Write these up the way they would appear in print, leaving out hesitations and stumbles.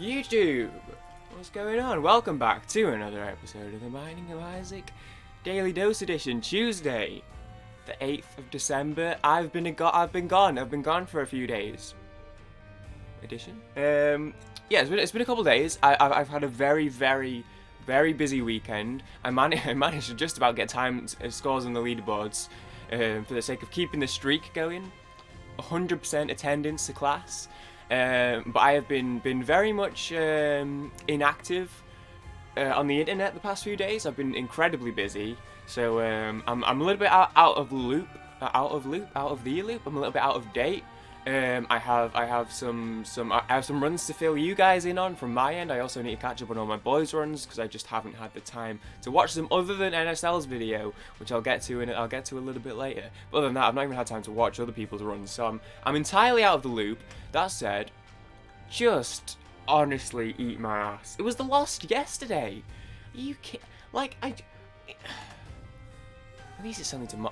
YouTube! What's going on? Welcome back to another episode of the Binding of Isaac Daily Dose Edition, Tuesday, the 8th of December. I've been gone for a few days. Edition? Yeah, it's been a couple days. I've had a very busy weekend. I managed to just about get scores on the leaderboards for the sake of keeping the streak going. 100% attendance to class. But I have been very much inactive on the internet the past few days. I've been incredibly busy, so I'm a little bit out of the loop. I'm a little bit out of date. I have some runs to fill you guys in on from my end. I also need to catch up on all my boys' runs because I just haven't had the time to watch them other than NSL's video, which I'll get to a little bit later. But other than that, I've not even had time to watch other people's runs, so I'm entirely out of the loop. That said, just honestly eat my ass. It was the lost yesterday. You can't, like, at least it's something to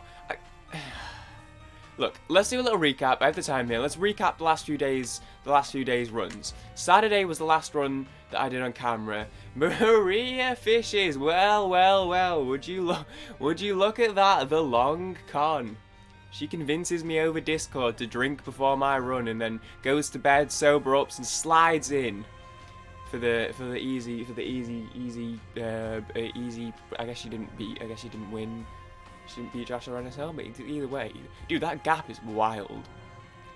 Look, let's do a little recap. I have the time here. Let's recap the last few days runs. Saturday was the last run that I did on camera. Maria fishes. Well. Would you look at that? The long con. She convinces me over Discord to drink before my run, and then goes to bed, sober ups, and slides in for the easy. I guess she didn't win. She didn't beat Josh or NSL, but either way, dude, that gap is wild.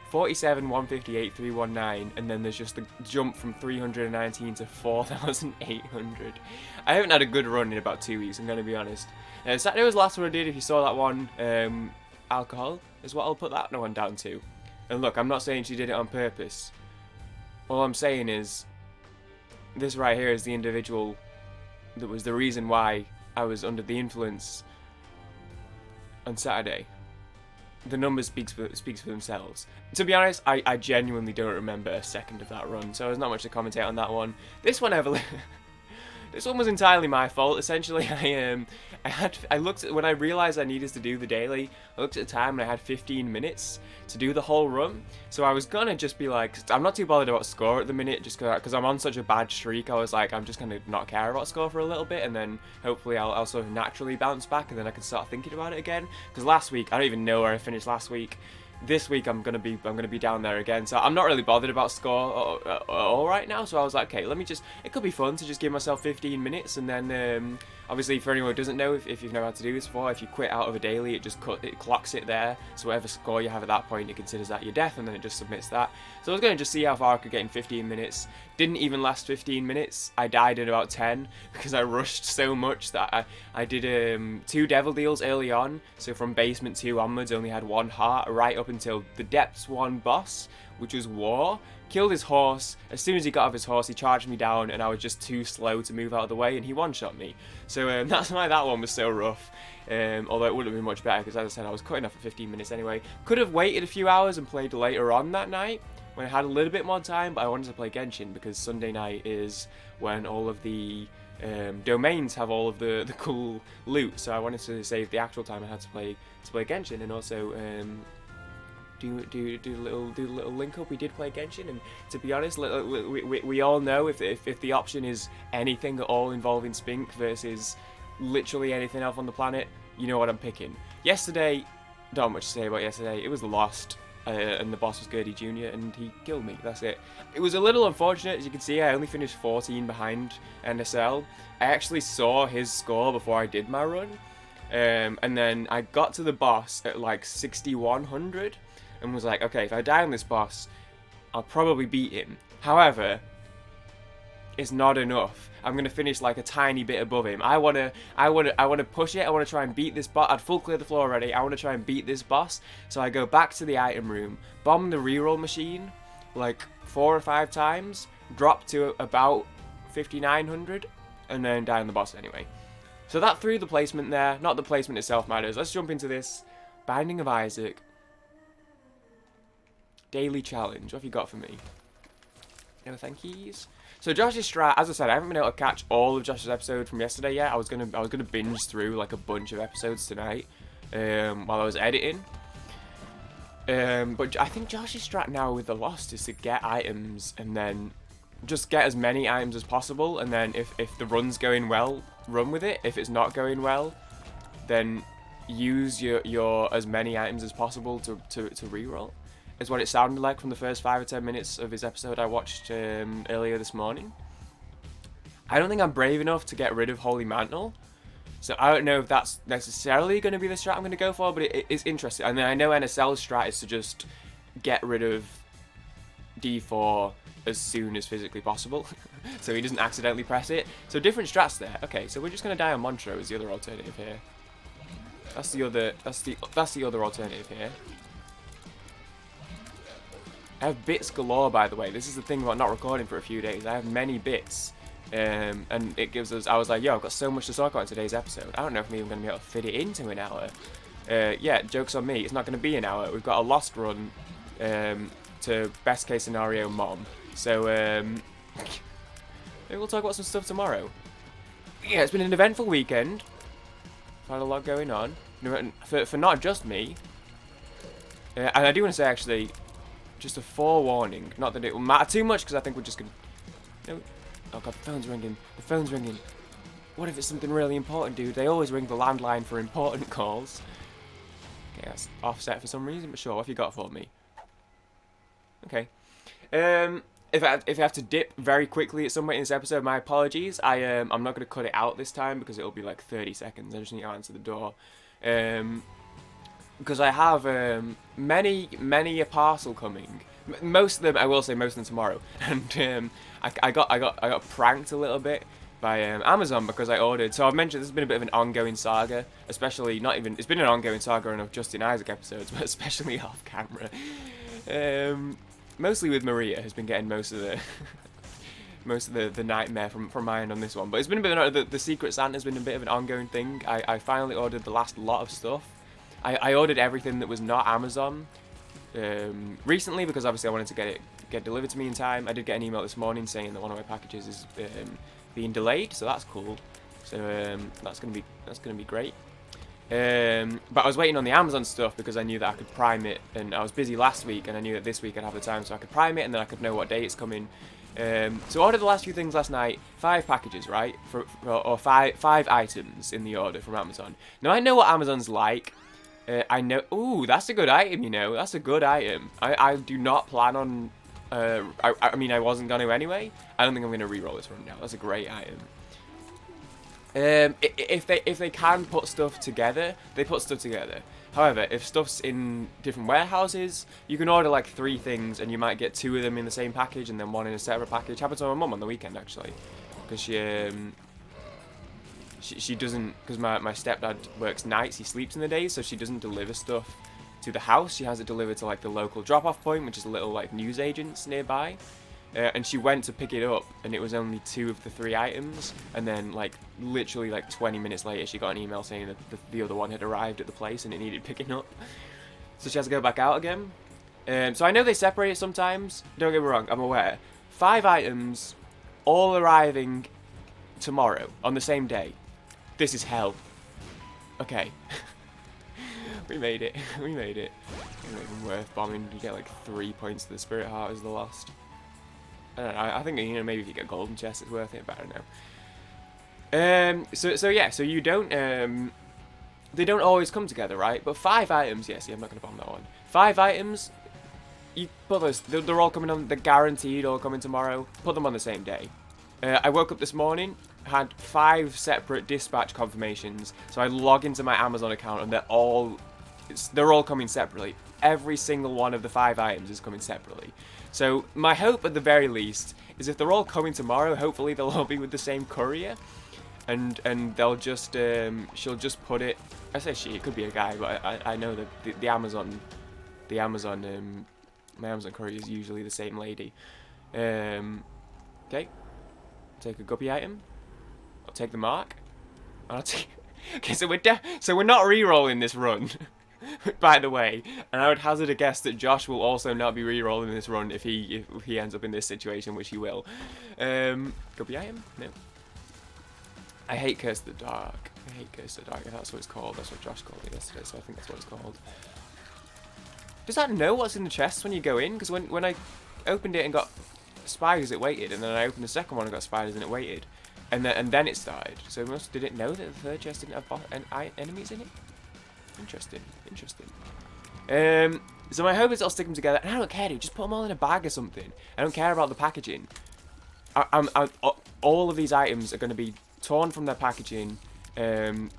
47, 158, 319, and then there's just the jump from 319 to 4,800. I haven't had a good run in about 2 weeks, I'm going to be honest. Saturday was the last one I did. If you saw that one, alcohol is what I'll put that one down to. And look, I'm not saying she did it on purpose. All I'm saying is, this right here is the individual that was the reason why I was under the influence on Saturday. The numbers speaks for themselves. To be honest, I genuinely don't remember a second of that run, so there's not much to commentate on that one. This one, this one was entirely my fault. Essentially, I looked at, when I realized I needed to do the daily, I looked at the time and I had 15 minutes to do the whole run. So I was gonna just be like, I'm not too bothered about score at the minute, just because I'm on such a bad streak. I was like, I'm just gonna not care about score for a little bit, and then hopefully I'll sort of naturally bounce back, and then I can start thinking about it again. Because last week, I don't even know where I finished last week. This week I'm gonna be down there again, so I'm not really bothered about score all right now. So I was like, okay, it could be fun to just give myself 15 minutes, and then obviously for anyone who doesn't know, if you've never had to do this before, if you quit out of a daily, it clocks it there. So whatever score you have at that point, it considers that your death, and then it just submits that. So I was gonna just see how far I could get in 15 minutes. Didn't even last 15 minutes. I died in about 10 because I rushed so much that I did 2 devil deals early on. So from basement 2 onwards, only had 1 heart right up until the depths 1 boss, which was War. Killed his horse. As soon as he got off his horse, he charged me down, and I was just too slow to move out of the way, and he one-shot me. So that's why that one was so rough. Although it would have been much better, because as I said, I was cutting off at 15 minutes anyway. Could have waited a few hours and played later on that night, when I had a little bit more time, but I wanted to play Genshin, because Sunday night is when all of the domains have all of the cool loot, so I wanted to save the actual time I had to play Genshin, and also do a little link up. We did play Genshin, and to be honest, we all know if the option is anything at all involving Spink versus literally anything else on the planet, you know what I'm picking. Yesterday, not much to say about yesterday. It was lost. And the boss was Gertie Jr. and he killed me. That's it. It was a little unfortunate. As you can see, I only finished 14 behind NSL. I actually saw his score before I did my run. And then I got to the boss at like 6,100 and was like, okay, if I die on this boss, I'll probably beat him. However, it's not enough. I'm gonna finish like a tiny bit above him. I wanna push it. I wanna try and beat this boss. I'd full clear the floor already. I wanna try and beat this boss. So I go back to the item room, bomb the reroll machine like 4 or 5 times, drop to about 5,900, and then die on the boss anyway. So that threw the placement there. Not the placement itself matters. Let's jump into this Binding of Isaac daily challenge. What have you got for me? No thank yous. So Josh's strat, as I said, I haven't been able to catch all of Josh's episode from yesterday yet. I was gonna binge through like a bunch of episodes tonight while I was editing. But I think Josh's strat now with the Lost is to get items and then just get as many items as possible, and then if the run's going well, run with it. If it's not going well, then use your as many items as possible to reroll. Is what it sounded like from the first 5 or 10 minutes of his episode I watched earlier this morning. I don't think I'm brave enough to get rid of Holy Mantle, so I don't know if that's necessarily going to be the strat I'm going to go for, but it's interesting. And then I know NSL's strat is to just get rid of D4 as soon as physically possible, so he doesn't accidentally press it. So different strats there. Okay, so we're just going to die on Montreux as the other alternative here. That's the other alternative here. I have bits galore, by the way. This is the thing about not recording for a few days. I have many bits. And it gives us... I was like, yo, I've got so much to talk about in today's episode. I don't know if I'm even going to be able to fit it into an hour. Yeah, joke's on me. It's not going to be an hour. We've got a lost run to best case scenario mom. So, maybe we'll talk about some stuff tomorrow. Yeah, it's been an eventful weekend. I've had a lot going on. For not just me. And I do want to say, actually, just a forewarning. Not that it will matter too much, because I think we're just going to... You know, oh god, the phone's ringing. The phone's ringing. What if it's something really important, dude? They always ring the landline for important calls. Okay, that's offset for some reason, but sure, what have you got for me? Okay. If I have to dip very quickly at some point in this episode, my apologies. I'm not going to cut it out this time because it'll be like 30 seconds. I just need to answer the door. Because I have many a parcel coming. Most of them, I will say, most of them tomorrow. And I got pranked a little bit by Amazon because I ordered. So I've mentioned this has been a bit of an ongoing saga, especially it's been an ongoing saga in Justin Isaac episodes, but especially off camera. Mostly with Maria has been getting most of the nightmare from my end on this one. But it's been a bit of the Secret Santa has been a bit of an ongoing thing. I finally ordered the last lot of stuff. I ordered everything that was not Amazon recently because obviously I wanted to get delivered to me in time. I did get an email this morning saying that one of my packages is being delayed, so that's cool. So that's gonna be great. But I was waiting on the Amazon stuff because I knew that I could prime it, and I was busy last week, and I knew that this week I'd have the time, so I could prime it, and then I could know what day it's coming. So I ordered the last few things last night, 5 packages, right? Or five items in the order from Amazon. Now I know what Amazon's like. I know. Ooh, that's a good item. You know, that's a good item. I do not plan on. I mean, I wasn't gonna anyway. I don't think I'm gonna re-roll this run now. That's a great item. If they can put stuff together, they put stuff together. However, if stuff's in different warehouses, you can order like 3 things, and you might get 2 of them in the same package, and then 1 in a separate package. Happened to my mum on the weekend actually, because she doesn't, because my stepdad works nights, he sleeps in the days, so she doesn't deliver stuff to the house. She has it delivered to like the local drop-off point, which is a little like newsagents nearby. And she went to pick it up, and it was only 2 of the 3 items, and then like literally like 20 minutes later she got an email saying that the other one had arrived at the place and it needed picking up, so she has to go back out again. So I know they separate it sometimes, don't get me wrong, I'm aware. 5 items all arriving tomorrow on the same day. This is hell. Okay. We made it. We made it. It's not even worth bombing. You get like 3 points to the Spirit Heart as the lost. I don't know. I think, you know, maybe if you get a golden chest, it's worth it, but I don't know. So yeah. So you don't. They don't always come together, right? But 5 items. Yes. Yeah, I'm not gonna bomb that one. 5 items. You put those. They're all coming on. They're guaranteed all coming tomorrow. Put them on the same day. I woke up this morning, had 5 separate dispatch confirmations. So I log into my Amazon account, and they're all coming separately. Every single one of the 5 items is coming separately. So my hope, at the very least, is if they're all coming tomorrow, hopefully they'll all be with the same courier, and they'll just she'll just put it. I say she, it could be a guy, but I know that the Amazon my Amazon courier is usually the same lady. Okay, take a guppy item. I'll take the mark. And I'll take. Okay, so we're not re-rolling this run. By the way, and I would hazard a guess that Josh will also not be re-rolling this run if he ends up in this situation, which he will. Guppy item? No. I hate Curse of the Dark. I hate Curse of the Dark. That's what it's called. That's what Josh called it yesterday, so I think that's what it's called. Does that know what's in the chests when you go in? Because when I opened it and got spiders, it waited, and then I opened the second one and got spiders, and it waited, and then it started. So did it know that the third chest didn't have enemies in it? Interesting. So my hope is I'll stick them together, and I don't care, dude. Just put them all in a bag or something. I don't care about the packaging. All of these items are going to be torn from their packaging. And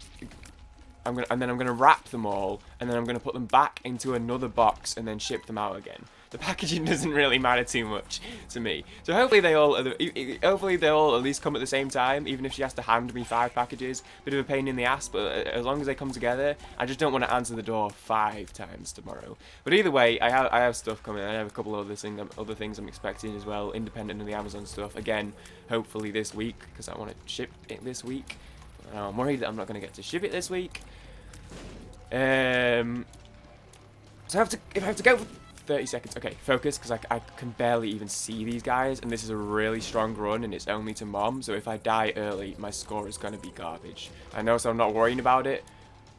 then I'm gonna wrap them all, and then I'm gonna put them back into another box and then ship them out again. The packaging doesn't really matter too much to me. So hopefully they'll at least come at the same time, even if she has to hand me 5 packages. Bit of a pain in the ass, but as long as they come together, I just don't want to answer the door 5 times tomorrow. But either way, I have stuff coming. I have a couple of other things I'm expecting as well, independent of the Amazon stuff. Again, hopefully this week, because I want to ship it this week. I'm worried that I'm not going to get to ship it this week. So if I have to go for 30 seconds. Okay, focus, because I can barely even see these guys, and this is a really strong run, and it's only to Mom, so if I die early, my score is going to be garbage. I know, so I'm not worrying about it,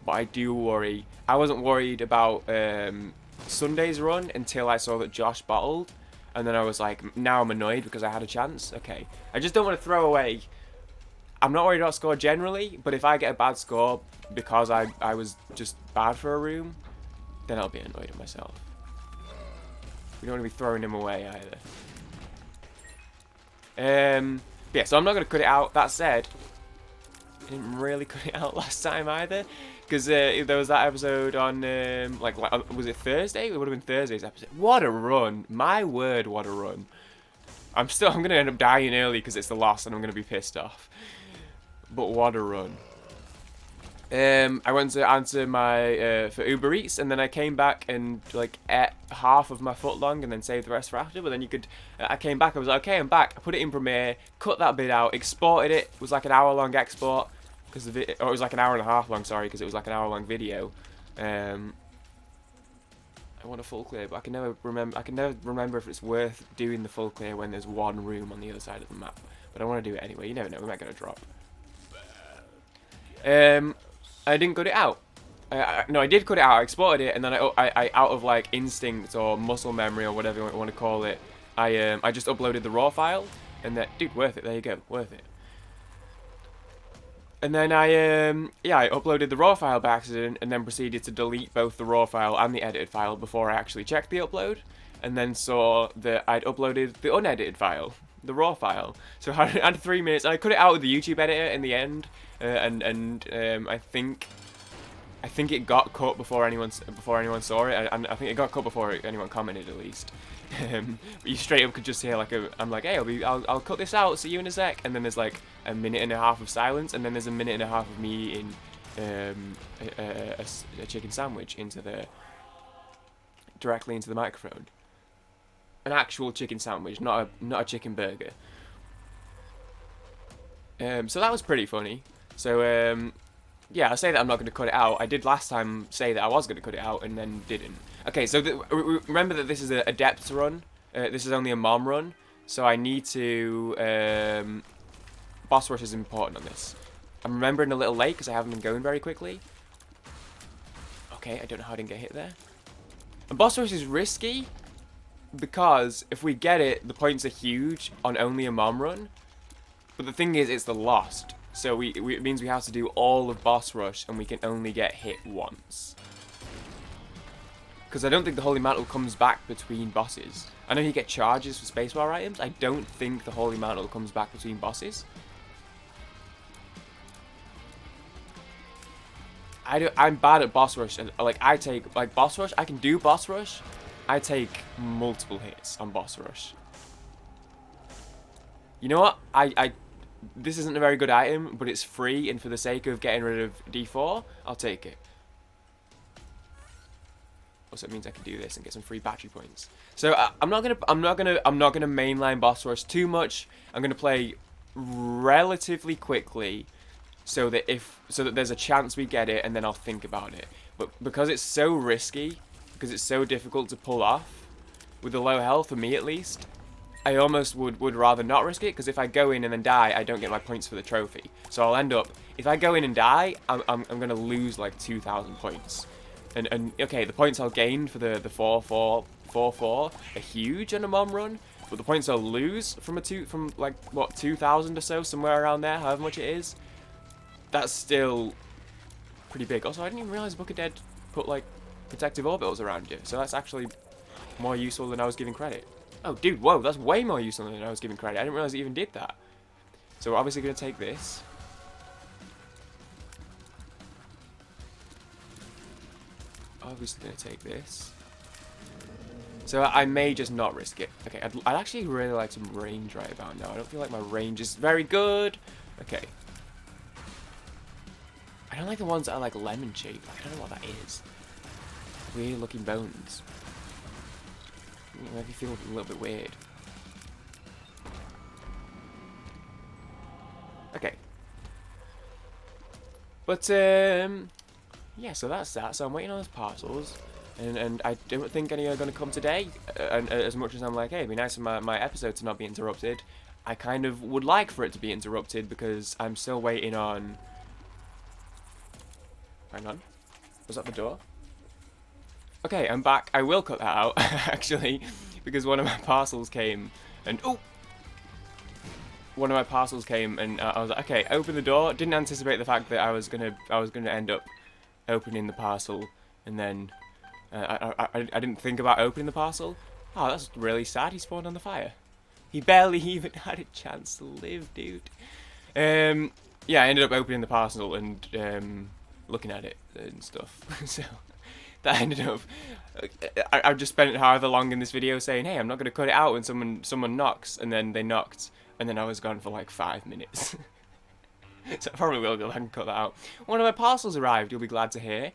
but I do worry. I wasn't worried about Sunday's run until I saw that Josh bottled, and then I was like, now I'm annoyed because I had a chance. Okay, I just don't want to throw away. I'm not worried about score generally, but if I get a bad score because I was just bad for a room, then I'll be annoyed at myself. We don't want to be throwing him away either. Yeah, so I'm not going to cut it out. That said, I didn't really cut it out last time either, because there was that episode on, was it Thursday? It would have been Thursday's episode. What a run. My word, what a run. I'm going to end up dying early because it's the loss and I'm going to be pissed off. But what a run. I went to answer my for Uber Eats, and then I came back and like ate half of my foot long and then saved the rest for after. But then I came back, I was like, okay, I'm back. I put it in Premiere, cut that bit out, exported it. It was like an hour-long export, because it was like an hour and a half long, sorry, because it was like an hour-long video. I want a full clear, but I can never remember if it's worth doing the full clear when there's one room on the other side of the map. But I want to do it anyway. You never know, we might get a drop. I didn't cut it out. No, I did cut it out. I exported it, and then I out of like instinct or muscle memory or whatever you want to call it, I just uploaded the raw file, and that, dude, worth it. There you go, worth it. And then I uploaded the raw file by accident, and then proceeded to delete both the raw file and the edited file before I actually checked the upload, and then saw that I'd uploaded the unedited file, the raw file. So I had 3 minutes, and I cut it out with the YouTube editor in the end, I think it got cut before anyone saw it, and I think it got cut before anyone commented at least. But you straight up could just hear like I'm like, hey, I'll cut this out. See you in a sec. And then there's like a minute and a half of silence, and then there's a minute and a half of me eating a chicken sandwich directly into the microphone. An actual chicken sandwich, not a chicken burger. So that was pretty funny. So yeah, I say that I'm not going to cut it out. I did last time say that I was going to cut it out and then didn't. Okay, so remember that this is a depth run. This is only a mom run. So I need to... boss rush is important on this. I'm remembering a little late because I haven't been going very quickly. Okay, I don't know how I didn't get hit there. And boss rush is risky because if we get it, the points are huge on only a mom run. But the thing is, it's the lost. So it means we have to do all of boss rush, and we can only get hit once. Because I don't think the Holy Mantle comes back between bosses. I know you get charges for spacebar items. I don't think the Holy Mantle comes back between bosses. I'm bad at boss rush, and like boss rush. I can do boss rush. I take multiple hits on boss rush. You know what? This isn't a very good item, but it's free, and for the sake of getting rid of D4, I'll take it. Also, it means I can do this and get some free battery points. So I'm not gonna mainline boss rush too much. I'm gonna play relatively quickly, so that there's a chance we get it, and then I'll think about it. But because it's so risky, because it's so difficult to pull off with the low health, for me at least, I almost would rather not risk it, because if I go in and then die, I don't get my points for the trophy. So I'll end up, if I go in and die, I'm going to lose like 2,000 points. And okay, the points I'll gain for the 4-4 are huge on a mom run, But the points I'll lose from like what 2,000 or so, somewhere around there, however much it is, that's still pretty big. Also, I didn't even realize Book of Dead put like protective orbitals around you, so that's actually more useful than I was giving credit. Oh, dude, whoa, that's way more useful than I was giving credit. I didn't realize it even did that. So we're obviously going to take this. Obviously going to take this. So I may just not risk it. Okay, I'd actually really like some range right about now. I don't feel like my range is very good. Okay. I don't like the ones that are like lemon shaped. I don't know what that is. Weird looking bones. Make me feel a little bit weird. Okay. But, yeah, so that's that. So I'm waiting on those parcels. And I don't think any are going to come today. And as much as I'm like, hey, it'd be nice for my episode to not be interrupted, I kind of would like for it to be interrupted because I'm still waiting on... Hang on. Was that the door? Okay, I'm back. I will cut that out, actually, because one of my parcels came and... Oh! One of my parcels came and I was like, okay, open the door. Didn't anticipate the fact that I was gonna end up opening the parcel, and then I didn't think about opening the parcel. Oh, that's really sad. He spawned on the fire. He barely even had a chance to live, dude. Yeah, I ended up opening the parcel and looking at it and stuff. So that ended up. I've just spent however long in this video saying, hey, I'm not gonna cut it out when someone knocks, and then they knocked. And then I was gone for like 5 minutes. So I probably will go back and cut that out. One of my parcels arrived, you'll be glad to hear.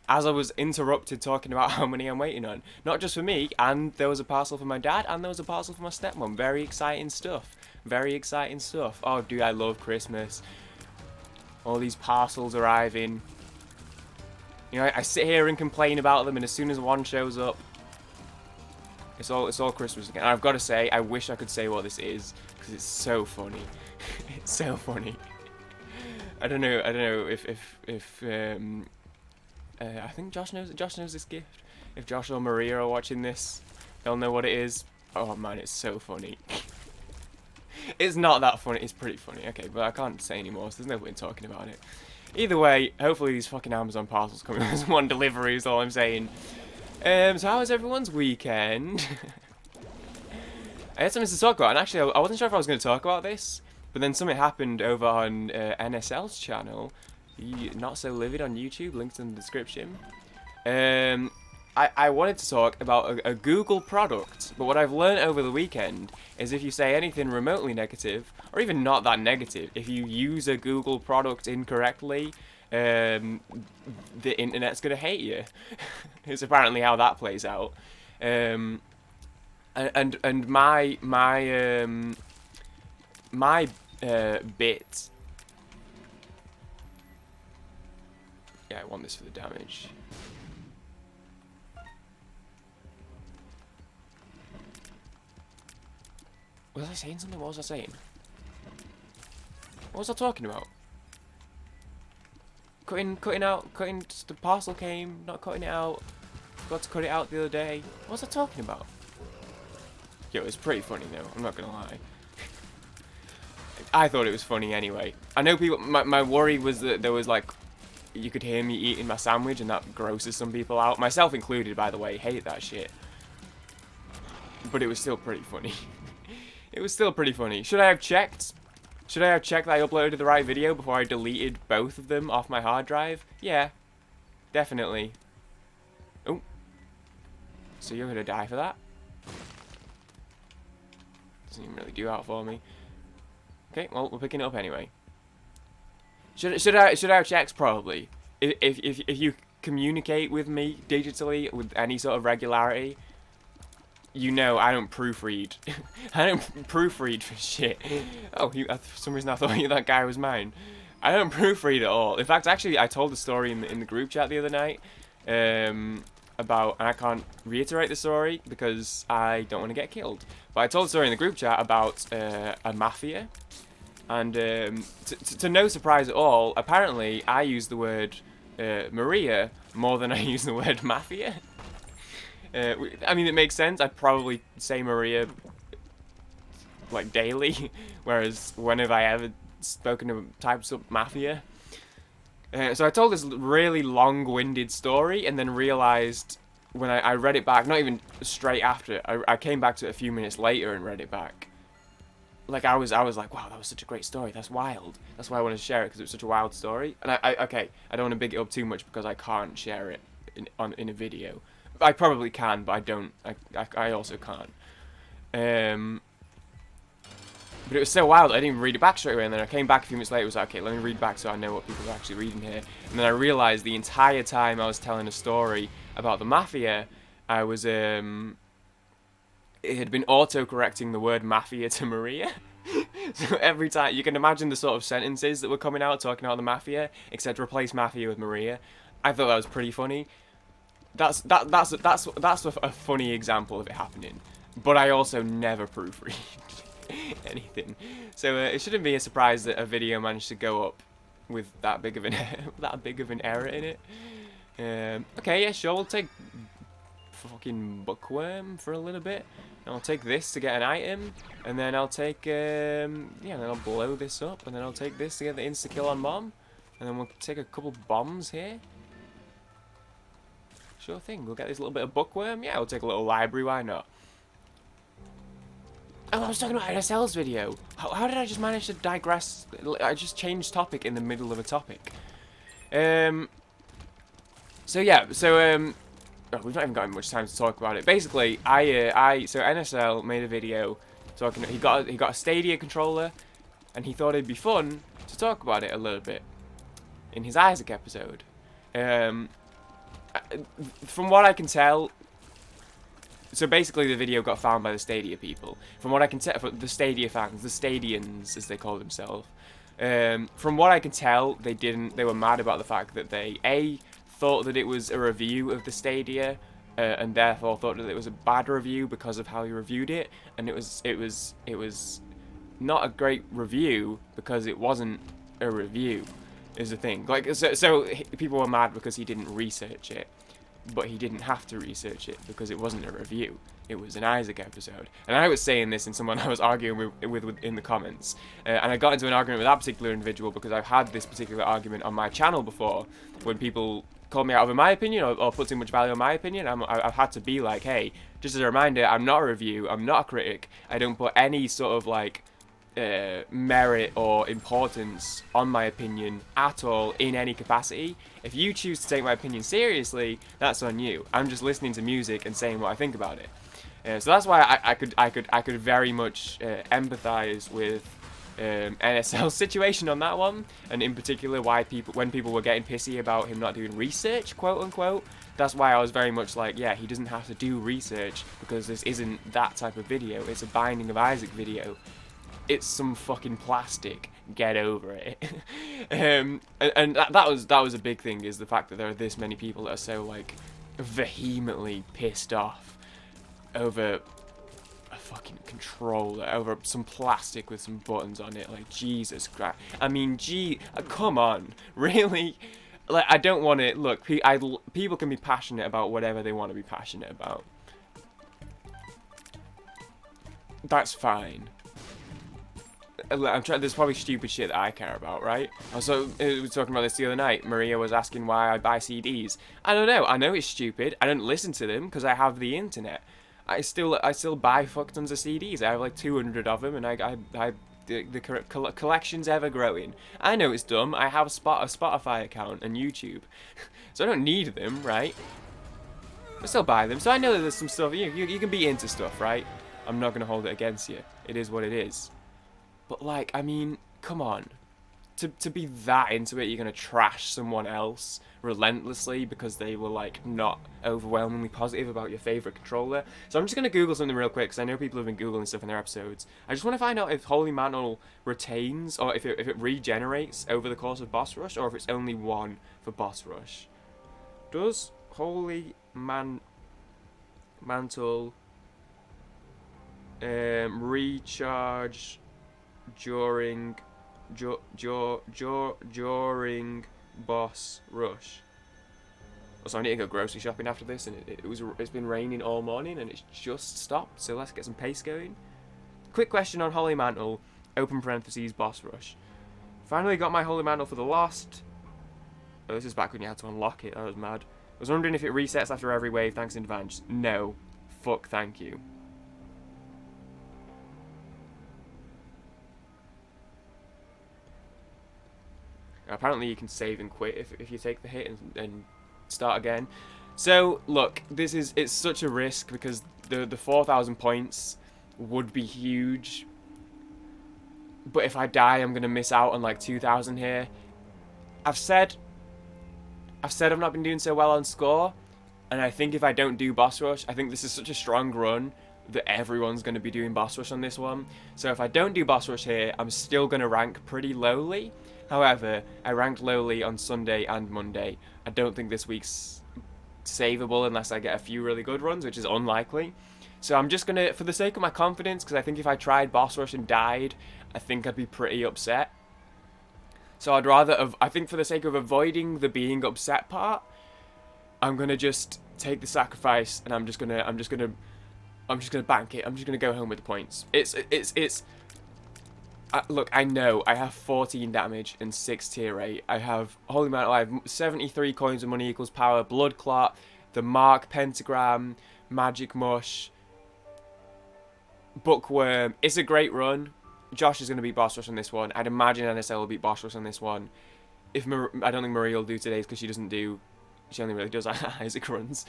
As I was interrupted talking about how many I'm waiting on. Not just for me, and there was a parcel for my dad, and there was a parcel for my stepmom. Very exciting stuff. Very exciting stuff. Oh, dude, I love Christmas. All these parcels arriving. You know, I sit here and complain about them, and as soon as one shows up, it's all Christmas again. And I've got to say, I wish I could say what this is, because it's so funny. It's so funny. I don't know if I think Josh knows this gift. If Josh or Maria are watching this, they'll know what it is. Oh man, it's so funny. It's not that funny. It's pretty funny. Okay, but I can't say anymore, so there's no point in talking about it. Either way, hopefully these fucking Amazon parcels come in as one delivery is all I'm saying. So how was everyone's weekend? I had something to talk about, and actually I wasn't sure if I was going to talk about this, but then something happened over on NSL's channel, Not So Livid on YouTube, linked in the description. I wanted to talk about a Google product, but what I've learned over the weekend is if you say anything remotely negative, or even not that negative, if you use a Google product incorrectly, the internet's gonna hate you. It's apparently how that plays out. And my bit. Yeah, I want this for the damage. Was I saying something? What was I saying? What was I talking about? Cutting out, the parcel came, not cutting it out. Forgot to cut it out the other day. What was I talking about? Yo, it was pretty funny though, I'm not gonna lie. I thought it was funny anyway. I know people, my worry was that there was like, you could hear me eating my sandwich and that grosses some people out. Myself included, by the way, hate that shit. But it was still pretty funny. It was still pretty funny. Should I have checked? Should I have checked that I uploaded the right video before I deleted both of them off my hard drive? Yeah, definitely. Oh, so you're gonna die for that? Doesn't even really do out for me. Okay, well we're picking it up anyway. Should I have checked? Probably. If you communicate with me digitally with any sort of regularity, you know I don't proofread. I don't proofread for shit. Oh, for some reason I thought that guy was mine. I don't proofread at all. In fact, actually, I told the story in the group chat the other night about, and I can't reiterate the story because I don't want to get killed. But I told the story in the group chat about a mafia, and to no surprise at all, apparently I use the word Maria more than I use the word mafia. I mean, it makes sense. I'd probably say Maria like daily, whereas when have I ever spoken to types of Mafia? So I told this really long-winded story, and then realized when I read it back, not even straight after, I came back to it a few minutes later and read it back. Like I was like, wow, that was such a great story. That's wild. That's why I wanted to share it, because it was such a wild story. And okay, I don't want to big it up too much because I can't share it in a video. I probably can, but I don't. I also can't. But it was so wild, I didn't even read it back straight away, and then I came back a few minutes later, was like, okay, let me read back so I know what people are actually reading here. And then I realised the entire time I was telling a story about the Mafia, I was, it had been auto-correcting the word Mafia to Maria. So every time, you can imagine the sort of sentences that were coming out, talking about the Mafia, except replace Mafia with Maria. I thought that was pretty funny. That's a funny example of it happening. But I also never proofread anything, so it shouldn't be a surprise that a video managed to go up with that big of an error in it. Okay, yeah, sure, we'll take fucking bookworm for a little bit. And I'll take this to get an item, and then I'll take yeah, then I'll blow this up, and then I'll take this to get the insta kill on mom, and then we'll take a couple bombs here. Sure thing, we'll get this little bit of bookworm. Yeah, we'll take a little library, why not? Oh, I was talking about NSL's video. How did I just manage to digress? I just changed topic in the middle of a topic. So yeah, so oh, we've not even got much time to talk about it. Basically, so NSL made a video talking. He got a Stadia controller, and he thought it'd be fun to talk about it a little bit in his Isaac episode. From what I can tell. So basically the video got found by the Stadia people. From what I can tell, the Stadia fans, the Stadians as they call themselves. From what I can tell, they were mad about the fact that they, A, thought that it was a review of the Stadia, and therefore thought that it was a bad review because of how he reviewed it, and it was not a great review because it wasn't a review, is the thing. Like, so people were mad because he didn't research it. But he didn't have to research it because it wasn't a review. It was an Isaac episode. And I was saying this in someone I was arguing with in the comments. And I got into an argument with that particular individual because I've had this particular argument on my channel before when people call me out over my opinion or put too much value on my opinion. I've had to be like, hey, just as a reminder, I'm not a review, I'm not a critic. I don't put any sort of like merit or importance on my opinion at all in any capacity. If you choose to take my opinion seriously, that's on you. I'm just listening to music and saying what I think about it. So that's why I could very much empathize with NSL's situation on that one, and in particular why when people were getting pissy about him not doing research, quote unquote. That's why I was very much like, yeah, he doesn't have to do research because this isn't that type of video. It's a Binding of Isaac video. It's some fucking plastic. Get over it. And that was a big thing, is the fact that there are this many people that are so like vehemently pissed off over a fucking controller, over some plastic with some buttons on it. Like, Jesus Christ. I mean, come on, really? Like, I don't want to look. People can be passionate about whatever they want to be passionate about. That's fine. There's probably stupid shit that I care about, right? Also, we were talking about this the other night. Maria was asking why I buy CDs. I don't know. I know it's stupid. I don't listen to them because I have the internet. I still buy fuck tons of CDs. I have like 200 of them, and the collection's ever growing. I know it's dumb. I have a Spotify account and YouTube, so I don't need them, right? I still buy them, so I know that there's some stuff. You can be into stuff, right? I'm not gonna hold it against you. It is what it is. But like, I mean, come on. To be that into it, you're gonna trash someone else relentlessly because they were like not overwhelmingly positive about your favorite controller. So I'm just gonna Google something real quick because I know people have been Googling stuff in their episodes. I just want to find out if Holy Mantle retains or if it regenerates over the course of Boss Rush, or if it's only one for Boss Rush. Does Holy Mantle recharge during Boss Rush? Also, I need to go grocery shopping after this, and it's been raining all morning and it's just stopped, so let's get some pace going. quick question on Holy Mantle, open parentheses, boss rush. Finally got my Holy Mantle for the Lost. Oh, this is back when you had to unlock it. That was mad. I was wondering if it resets after every wave. Thanks in advance. No. Fuck, thank you. Apparently you can save and quit if you take the hit and start again. So, look, it's such a risk because the 4,000 points would be huge. But if I die, I'm going to miss out on like 2,000 here. I've said I've not been doing so well on score. And I think if I don't do boss rush, I think this is such a strong run that everyone's going to be doing boss rush on this one. So if I don't do boss rush here, I'm still going to rank pretty lowly. However, I ranked lowly on Sunday and Monday. I don't think this week's savable unless I get a few really good runs, which is unlikely. So I'm just going to, for the sake of my confidence, because I think if I tried boss rush and died, I think I'd be pretty upset. So I'd rather, I think for the sake of avoiding the being upset part, I'm going to just take the sacrifice and I'm just going to bank it. I'm just going to go home with the points. Look, I know I have 14 damage and 6 tier 8. I have Holy Mantle, I have 73 coins of money equals power, Blood Clot, the Mark, Pentagram, Magic Mush, Bookworm. It's a great run. Josh is going to beat boss rush on this one. I'd imagine NSL will beat boss rush on this one. I don't think Marie will do today's because she doesn't do. She only really does Isaac runs.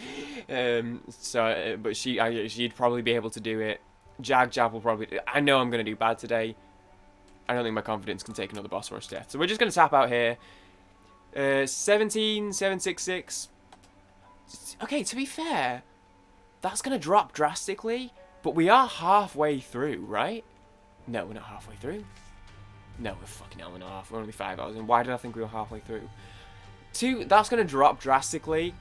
But she'd probably be able to do it. Jab will probably. I know I'm going to do bad today. I don't think my confidence can take another boss rush death. So we're just going to tap out here. 17,766. Okay, to be fair, that's going to drop drastically. But we are halfway through, right? No, we're not halfway through. No, we're fucking hell, we're not half. We're only 5 hours in. Why did I think we were halfway through? That's going to drop drastically.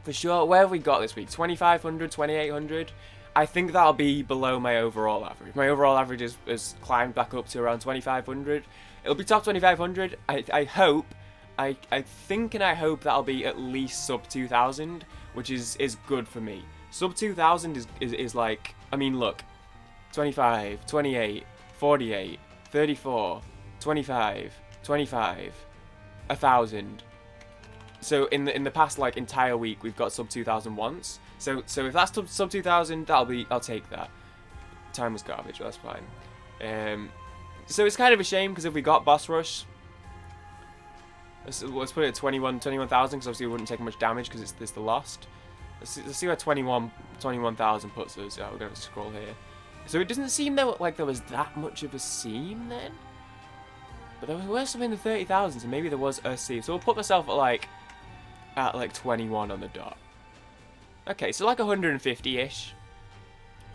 For sure. Where have we got this week? 2,500, 2,800. I think that'll be below my overall average. My overall average is climbed back up to around 2,500. It'll be top 2,500. I hope. I think and I hope that'll be at least sub 2,000, which is good for me. Sub 2,000 is like, I mean, look. 25, 28, 48, 34, 25, 25, 1,000. So in the past like entire week we've got sub 2,000 once. So if that's sub 2,000, I'll take that. Time was garbage, but that's fine. So it's kind of a shame because if we got boss rush, let's put it at 21,000 because obviously we wouldn't take much damage because it's the Lost. Let's see where 21,000 puts us. Yeah, we're gonna scroll here. So it doesn't seem like there was that much of a seam then. But there was something in the 30,000, so maybe there was a seam. So we'll put myself at like 21 on the dot. Okay, so like 150-ish.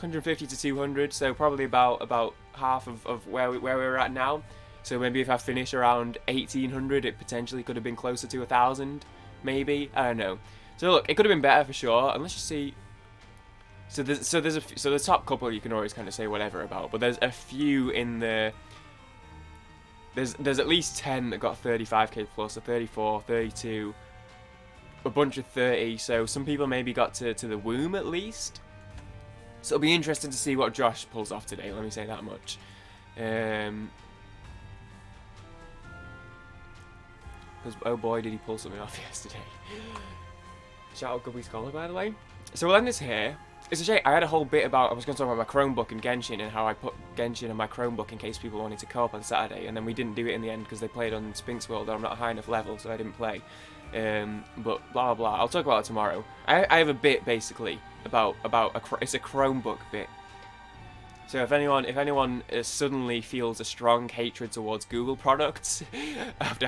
150 to 200, so probably about half of where we're at now. So maybe if I finish around 1,800, it potentially could have been closer to 1,000, maybe. I don't know. So look, it could have been better for sure. And let's just see. So the top couple you can always kind of say whatever about, but there's a few in the. There's at least 10 that got 35k plus, so 34, 32, a bunch of 30. So some people maybe got to the womb at least. So it'll be interesting to see what Josh pulls off today. Let me say that much. Because oh boy, did he pull something off yesterday. Shout out Gubby Scholar, by the way. So we'll end this here. It's a shame. I had a whole bit about, I was going to talk about my Chromebook and Genshin and how I put Genshin on my Chromebook in case people wanted to co-op on Saturday, and then we didn't do it in the end because they played on Spinks World and I'm not a high enough level, so I didn't play. But blah blah. I'll talk about it tomorrow. I have a bit basically about it's a Chromebook bit. So if anyone suddenly feels a strong hatred towards Google products after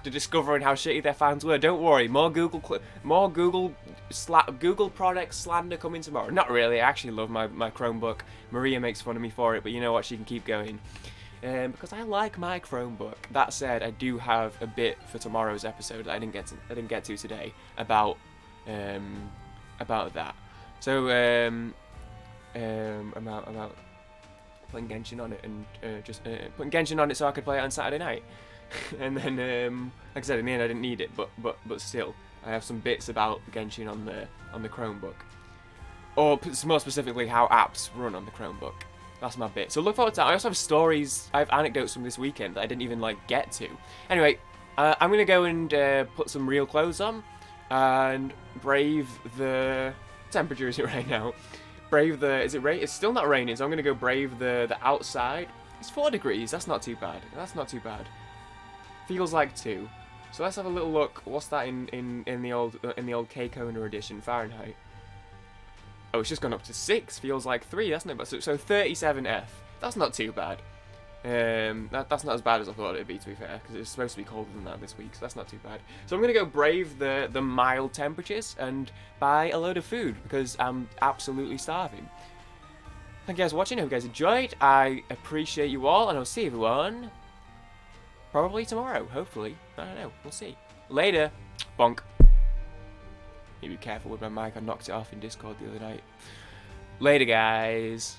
discovering how shitty their fans were, don't worry. More Google product slander coming tomorrow. Not really. I actually love my Chromebook. Maria makes fun of me for it, but you know what? She can keep going. Because I like my Chromebook. That said, I do have a bit for tomorrow's episode that I didn't get to today about that. So about putting Genshin on it and just putting Genshin on it so I could play it on Saturday night. And then like I said, in the end I didn't need it, but still I have some bits about Genshin on the Chromebook. Or more specifically, how apps run on the Chromebook. That's my bit. So look forward to that. I also have stories, I have anecdotes from this weekend that I didn't even, like, get to. Anyway, I'm going to go and put some real clothes on and brave the temperatures right now. Brave the... Is it rain? It's still not raining, so I'm going to go brave the outside. It's 4 degrees. That's not too bad. That's not too bad. Feels like 2. So let's have a little look. What's that in the old K-Kona edition, Fahrenheit? Oh, it's just gone up to 6. Feels like 3. That's not bad. So 37F. That's not too bad. That's not as bad as I thought it'd be, to be fair, because it's supposed to be colder than that this week, so that's not too bad. So I'm gonna go brave the mild temperatures and buy a load of food because I'm absolutely starving. Thank you guys for watching. I hope you guys enjoyed. I appreciate you all, and I'll see everyone probably tomorrow. Hopefully, I don't know. We'll see. Later. Bonk. Need to be careful with my mic. I knocked it off in Discord the other night. Later, guys.